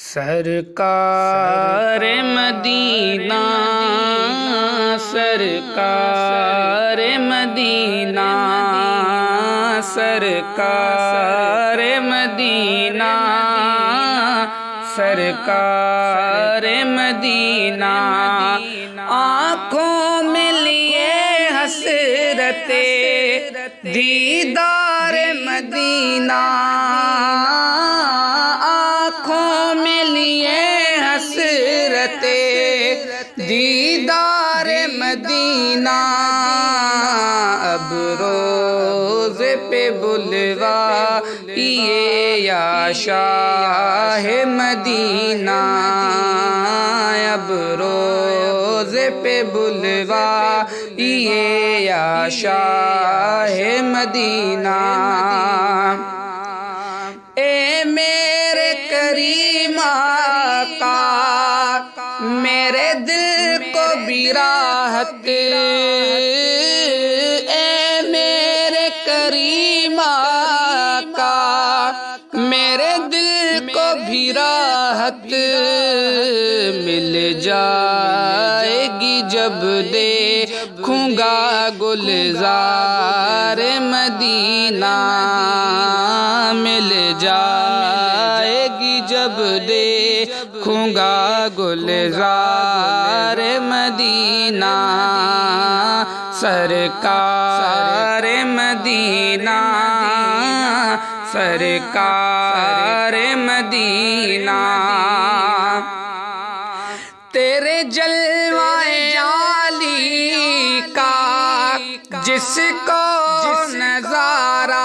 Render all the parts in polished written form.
سرکار مدینہ سرکار مدینہ سرکار مدینہ سرکار مدینہ آنکھوں میں لیے حسرت دیدار مدینہ آنکھوں میں لیے حسرت دیدار مدینہ اب روز پہ بلوا یہ یا شاہ مدینہ اب روز پہ بلوا یہ یا شاہ مدینہ اے میرے کریم آقا میرے دل کو بھی راحت اے میرے کریم آقا میرے دل کو بھی راحت مل جائے گی جب دیکھوں گا گلزار مدینہ مل جائے گی جب دیکھوں گا گلزار مدینہ سرکار مدینہ سرکار مدینہ تیرے جلوائے عالی کا جس کو نظارہ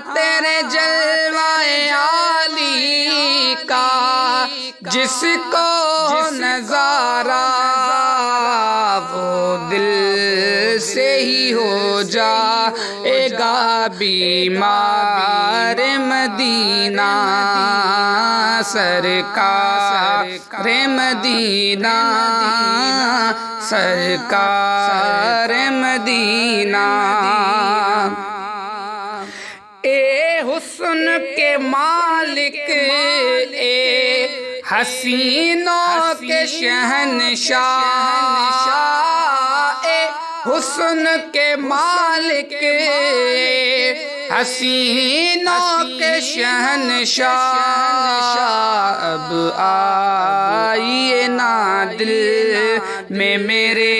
تیرے جلوائے عالی کا جس کو نظارہ وہ دل سے ہی ہو جائے گا بیمار مدینہ سرکار مدینہ سرکار مدینہ اے حسن کے مالک اے حسینوں کے شہنشاہ اے حسن کے مالک حسینوں کے شہنشاہ اب آئیے نا دل میں میرے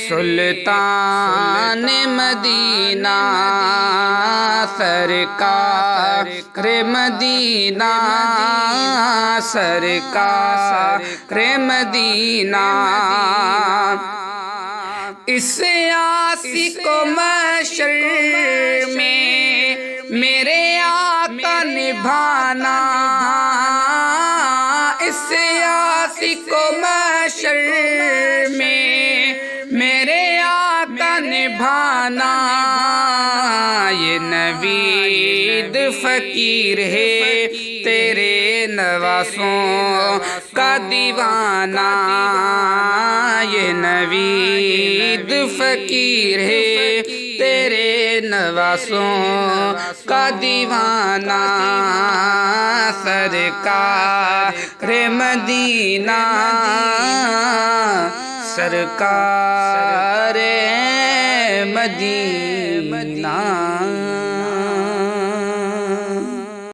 سلطان مدینہ سرکار مدینہ سرکار مدینہ اس عاشق کو محشر میں میرے آقا نبھانا اس عاشق کو محشر میں میرے آقا نبھانا یہ نوید فقیر ہے تیرے نواسوں کا دیوانہ یہ نوید فقیر ہے تیرے نواسوں کا دیوانہ سرکار مدینہ سرکار مدینہ